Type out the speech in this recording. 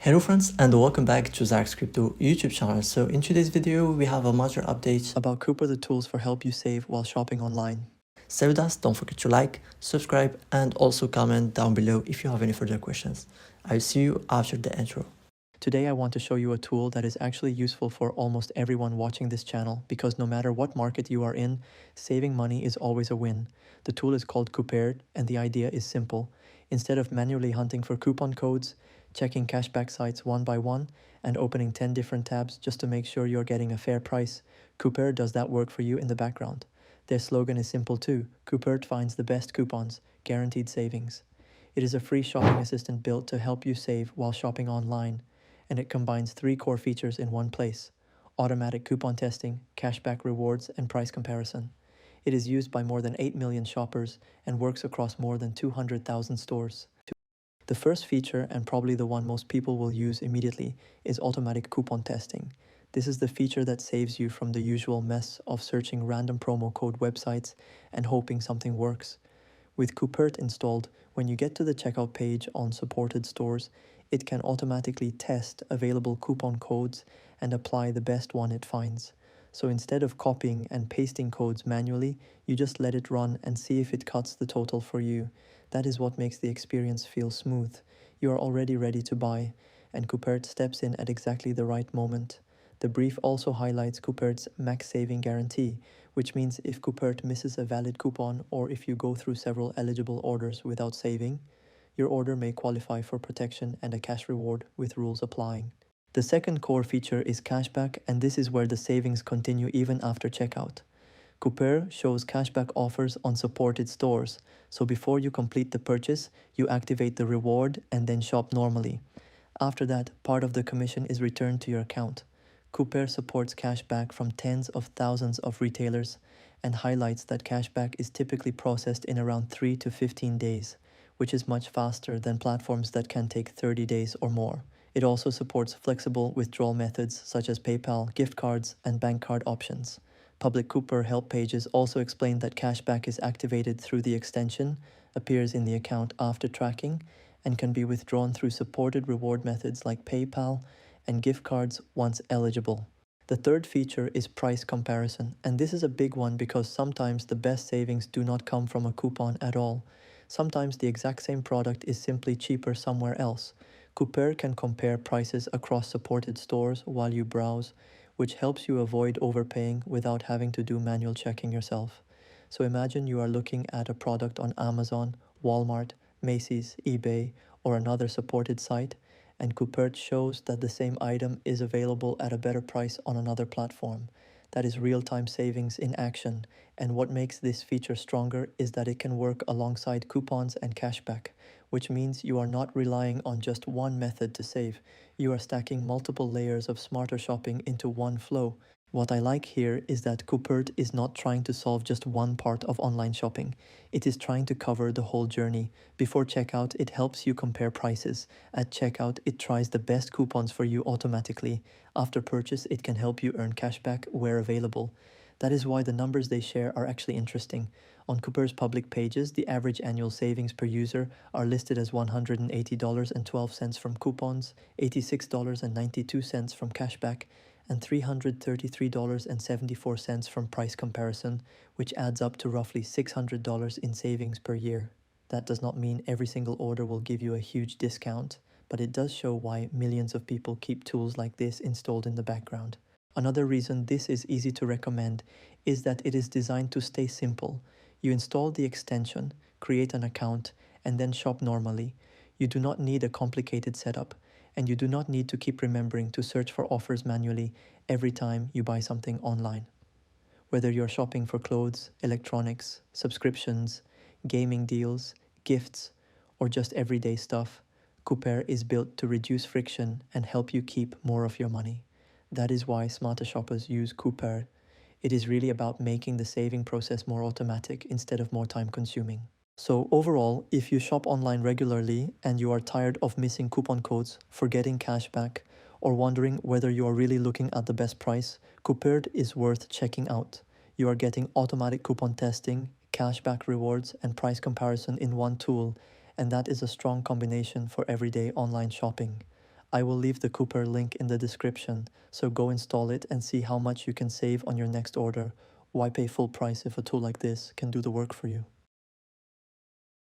Hello friends and welcome back to Zarx Crypto YouTube channel. So in today's video we have a major update about Coupert, the tools for help you save while shopping online. So with us, don't forget to like, subscribe and also comment down below if you have any further questions. I'll see you after the intro. Today I want to show you a tool that is actually useful for almost everyone watching this channel because no matter what market you are in, saving money is always a win. The tool is called Coupert and the idea is simple. Instead of manually hunting for coupon codes, checking cashback sites one by one, and opening 10 different tabs just to make sure you're getting a fair price, Coupert does that work for you in the background. Their slogan is simple too: Coupert finds the best coupons, guaranteed savings. It is a free shopping assistant built to help you save while shopping online, and it combines 3 core features in one place: automatic coupon testing, cashback rewards, and price comparison. It is used by more than 8 million shoppers and works across more than 200,000 stores. The first feature, and probably the one most people will use immediately, is automatic coupon testing. This is the feature that saves you from the usual mess of searching random promo code websites and hoping something works. With Coupert installed, when you get to the checkout page on supported stores, it can automatically test available coupon codes and apply the best one it finds. So instead of copying and pasting codes manually, you just let it run and see if it cuts the total for you. That is what makes the experience feel smooth. You are already ready to buy, and Coupert steps in at exactly the right moment. The brief also highlights Coupert's max saving guarantee, which means if Coupert misses a valid coupon or if you go through several eligible orders without saving, your order may qualify for protection and a cash reward with rules applying. The second core feature is cashback, and this is where the savings continue even after checkout. Coupert shows cashback offers on supported stores, so before you complete the purchase, you activate the reward and then shop normally. After that, part of the commission is returned to your account. Coupert supports cashback from tens of thousands of retailers and highlights that cashback is typically processed in around 3 to 15 days, which is much faster than platforms that can take 30 days or more. It also supports flexible withdrawal methods such as PayPal, gift cards, and bank card options. Public Coupert help pages also explain that cashback is activated through the extension, appears in the account after tracking, and can be withdrawn through supported reward methods like PayPal and gift cards once eligible. The third feature is price comparison, and this is a big one because sometimes the best savings do not come from a coupon at all. Sometimes the exact same product is simply cheaper somewhere else. Coupert can compare prices across supported stores while you browse, which helps you avoid overpaying without having to do manual checking yourself. So imagine you are looking at a product on Amazon, Walmart, Macy's, eBay, or another supported site, and Coupert shows that the same item is available at a better price on another platform. That is real-time savings in action, and what makes this feature stronger is that it can work alongside coupons and cashback, which means you are not relying on just one method to save. You are stacking multiple layers of smarter shopping into one flow. What I like here is that Coupert is not trying to solve just one part of online shopping. It is trying to cover the whole journey. Before checkout, it helps you compare prices. At checkout, it tries the best coupons for you automatically. After purchase, it can help you earn cashback where available. That is why the numbers they share are actually interesting. On Coupert's public pages, the average annual savings per user are listed as $180.12 from coupons, $86.92 from cashback, and $333.74 from price comparison, which adds up to roughly $600 in savings per year. That does not mean every single order will give you a huge discount, but it does show why millions of people keep tools like this installed in the background. Another reason this is easy to recommend is that it is designed to stay simple. You install the extension, create an account, and then shop normally. You do not need a complicated setup, and you do not need to keep remembering to search for offers manually every time you buy something online. Whether you're shopping for clothes, electronics, subscriptions, gaming deals, gifts, or just everyday stuff, Coupert is built to reduce friction and help you keep more of your money. That is why smarter shoppers use Coupert. It is really about making the saving process more automatic instead of more time-consuming. So overall, if you shop online regularly and you are tired of missing coupon codes, forgetting cashback, or wondering whether you are really looking at the best price, Coupert is worth checking out. You are getting automatic coupon testing, cashback rewards, and price comparison in one tool, and that is a strong combination for everyday online shopping. I will leave the Coupert link in the description, so go install it and see how much you can save on your next order. Why pay full price if a tool like this can do the work for you?